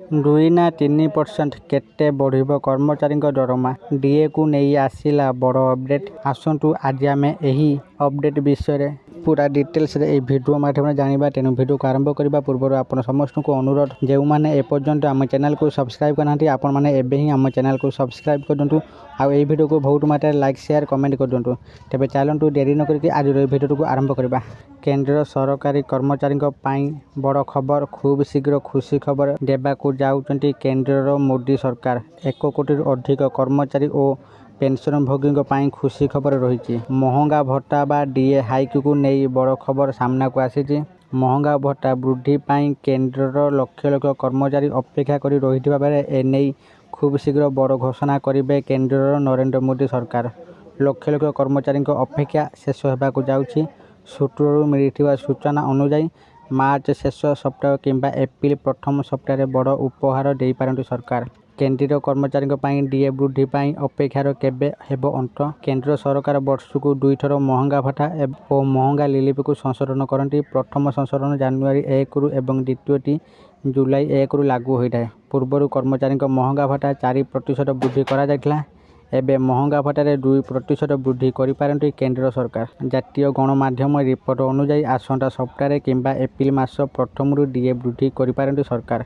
2 ନା 3% କେତେ ବଢ଼ିବ କର୍ମଚାରୀଙ୍କ ଦରମା? ଡିଏକୁ ନେଇ ଆସିଲା ବଡ଼ ଅପଡେଟ୍। ଆସନ୍ତୁ ଆଜି ଆମେ ଏହି ଅପଡେଟ୍ ବିଷୟରେ ପୁରା ଡିଟେଲ୍ସରେ ଏହି ଭିଡ଼ିଓ ମାଧ୍ୟମରେ ଜାଣିବା। ତେଣୁ ଭିଡ଼ିଓକୁ ଆରମ୍ଭ କରିବା ପୂର୍ବରୁ ଆପଣ ସମସ୍ତଙ୍କୁ ଅନୁରୋଧ, ଯେଉଁମାନେ ଏପର୍ଯ୍ୟନ୍ତ ଆମ ଚ୍ୟାନେଲକୁ ସବସ୍କ୍ରାଇବ୍ କରିନାହାନ୍ତି ଆପଣମାନେ ଏବେ ହିଁ ଆମ ଚ୍ୟାନେଲକୁ ସବସ୍କ୍ରାଇବ୍ କରିଦିଅନ୍ତୁ। ଆଉ ଏହି ଭିଡ଼ିଓକୁ ବହୁତ ମାତ୍ରାରେ ଲାଇକ୍ ସେୟାର କମେଣ୍ଟ କରିଦିଅନ୍ତୁ। ତେବେ ଚାଲନ୍ତୁ ଡେରି ନ କରିକି ଆଜିର ଏହି ଭିଡ଼ିଓଟିକୁ ଆରମ୍ଭ କରିବା। କେନ୍ଦ୍ର ସରକାରୀ କର୍ମଚାରୀଙ୍କ ପାଇଁ ବଡ଼ ଖବର। ଖୁବ୍ ଶୀଘ୍ର ଖୁସି ଖବର ଦେବାକୁ ଯାଉଛନ୍ତି କେନ୍ଦ୍ରର ମୋଦି ସରକାର। 1 କୋଟିରୁ ଅଧିକ କର୍ମଚାରୀ ଓ ପେନ୍ସନଭୋଗୀଙ୍କ ପାଇଁ ଖୁସି ଖବର ରହିଛି। ମହଙ୍ଗା ଭତ୍ତା ବା ଡିଏ ହାଇକ୍କୁ ନେଇ ବଡ଼ ଖବର ସାମ୍ନାକୁ ଆସିଛି। ମହଙ୍ଗା ଭତ୍ତା ବୃଦ୍ଧି ପାଇଁ କେନ୍ଦ୍ରର ଲକ୍ଷ ଲକ୍ଷ କର୍ମଚାରୀ ଅପେକ୍ଷା କରି ରହିଥିବା ବେଳେ ଏନେଇ ଖୁବ୍ ଶୀଘ୍ର ବଡ଼ ଘୋଷଣା କରିବେ କେନ୍ଦ୍ରର ନରେନ୍ଦ୍ର ମୋଦି ସରକାର। ଲକ୍ଷ ଲକ୍ଷ କର୍ମଚାରୀଙ୍କ ଅପେକ୍ଷା ଶେଷ ହେବାକୁ ଯାଉଛି। ସୂତ୍ରରୁ ମିଳିଥିବା ସୂଚନା ଅନୁଯାୟୀ ମାର୍ଚ୍ଚ ଶେଷ ସପ୍ତାହ କିମ୍ବା ଏପ୍ରିଲ ପ୍ରଥମ ସପ୍ତାହରେ ବଡ଼ ଉପହାର ଦେଇପାରନ୍ତି ସରକାର। କେନ୍ଦ୍ରୀୟ କର୍ମଚାରୀଙ୍କ ପାଇଁ ଡିଏ ବୃଦ୍ଧି ପାଇଁ ଅପେକ୍ଷାର କେବେ ହେବ ଅନ୍ତ? କେନ୍ଦ୍ର ସରକାର ବର୍ଷକୁ 2 ଥର ମହଙ୍ଗା ଭତ୍ତା ଓ ମହଙ୍ଗା ରିଲିଫକୁ ସଂଶୋଧନ କରନ୍ତି। ପ୍ରଥମ ସଂଶୋଧନ ଜାନୁଆରୀ 1ରୁ ଏବଂ ଦ୍ୱିତୀୟଟି ଜୁଲାଇ 1ରୁ ଲାଗୁ ହୋଇଥାଏ। ପୂର୍ବରୁ କର୍ମଚାରୀଙ୍କ ମହଙ୍ଗା ଭତ୍ତା 4% ବୃଦ୍ଧି କରାଯାଇଥିଲା। ଏବେ ମହଙ୍ଗା ଭତ୍ତାରେ 2% ବୃଦ୍ଧି କରିପାରନ୍ତି କେନ୍ଦ୍ର ସରକାର। ଜାତୀୟ ଗଣମାଧ୍ୟମ ରିପୋର୍ଟ ଅନୁଯାୟୀ ଆସନ୍ତା ସପ୍ତାହରେ କିମ୍ବା ଏପ୍ରିଲ ମାସ ପ୍ରଥମରୁ ଡିଏ ବୃଦ୍ଧି କରିପାରନ୍ତି ସରକାର।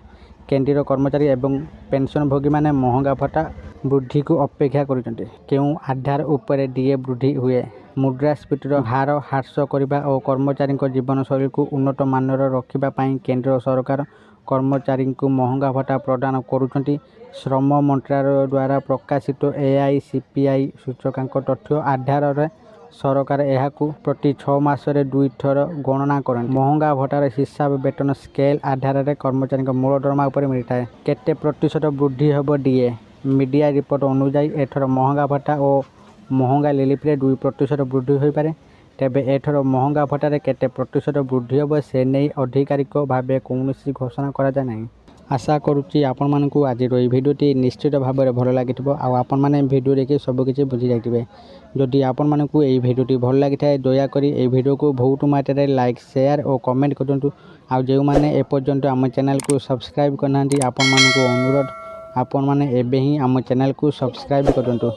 କେନ୍ଦ୍ରୀୟ କର୍ମଚାରୀ ଏବଂ ପେନ୍ସନଭୋଗୀମାନେ ମହଙ୍ଗା ଭତ୍ତା ବୃଦ୍ଧିକୁ ଅପେକ୍ଷା କରିଛନ୍ତି। କେଉଁ ଆଧାର ଉପରେ ଡିଏ ବୃଦ୍ଧି ହୁଏ? ମୁଦ୍ରାସ୍ଫୀତିର ହାର ହ୍ରାସ କରିବା ଓ କର୍ମଚାରୀଙ୍କ ଜୀବନଶୈଳୀକୁ ଉନ୍ନତ ମାନର ରଖିବା ପାଇଁ କେନ୍ଦ୍ର ସରକାର କର୍ମଚାରୀଙ୍କୁ ମହଙ୍ଗା ଭତ୍ତା ପ୍ରଦାନ କରୁଛନ୍ତି। ଶ୍ରମ ମନ୍ତ୍ରାଳୟ ଦ୍ୱାରା ପ୍ରକାଶିତ ଏଆଇସିପିଆଇ ସୂଚକାଙ୍କ ତଥ୍ୟ ଆଧାରରେ ସରକାର ଏହାକୁ ପ୍ରତି 6 ମାସରେ 2 ଥର ଗଣନା କରନ୍ତି। ମହଙ୍ଗା ଭତ୍ତାର ହିସାବ ବେତନ ସ୍କେଲ୍ ଆଧାରରେ କର୍ମଚାରୀଙ୍କ ମୂଳ ଦରମା ଉପରେ ମିଳିଥାଏ। କେତେ ପ୍ରତିଶତ ବୃଦ୍ଧି ହେବ ଡିଏ? ମିଡିଆ ରିପୋର୍ଟ ଅନୁଯାୟୀ ଏଥର ମହଙ୍ଗା ଭତ୍ତା ଓ ମହଙ୍ଗା ରିଲିଫରେ 2% ବୃଦ୍ଧି ହୋଇପାରେ। ତେବେ ଏଥର ମହଙ୍ଗା ଭତ୍ତାରେ କେତେ ପ୍ରତିଶତ ବୃଦ୍ଧି ହେବ ସେ ନେଇ ଆଧିକାରିକ ଭାବେ କୌଣସି ଘୋଷଣା କରାଯାଇ ନାହିଁ। ଆଶା କରୁଛି ଆପଣମାନଙ୍କୁ ଆଜିର ଏହି ଭିଡ଼ିଓଟି ନିଶ୍ଚିତ ଭାବରେ ଭଲ ଲାଗିଥିବ ଆଉ ଆପଣମାନେ ଭିଡ଼ିଓ ଦେଖି ସବୁକିଛି ବୁଝିଯାଇଥିବେ। ଯଦି ଆପଣମାନଙ୍କୁ ଏହି ଭିଡ଼ିଓଟି ଭଲ ଲାଗିଥାଏ ଦୟାକରି ଏହି ଭିଡ଼ିଓକୁ ବହୁତ ମାତ୍ରାରେ ଲାଇକ୍ ସେୟାର ଓ କମେଣ୍ଟ କରିଦିଅନ୍ତୁ। ଆଉ ଯେଉଁମାନେ ଏପର୍ଯ୍ୟନ୍ତ ଆମ ଚ୍ୟାନେଲକୁ ସବସ୍କ୍ରାଇବ୍ କରିନାହାନ୍ତି ଆପଣମାନଙ୍କୁ ଅନୁରୋଧ, ଆପଣମାନେ ଏବେ ହିଁ ଆମ ଚ୍ୟାନେଲକୁ ସବସ୍କ୍ରାଇବ୍ କରିଦିଅନ୍ତୁ।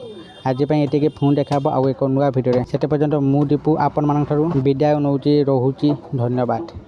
ଆଜି ପାଇଁ ଏତିକି, ପୁଣି ଦେଖା ହେବ ଆଉ ଏକ ନୂଆ ଭିଡ଼ିଓରେ। ସେତେ ପର୍ଯ୍ୟନ୍ତ ମୁଁ ଦୀପୁ ଆପଣମାନଙ୍କଠାରୁ ବିଦାୟ ନେଉଛି। ରହୁଛି, ଧନ୍ୟବାଦ।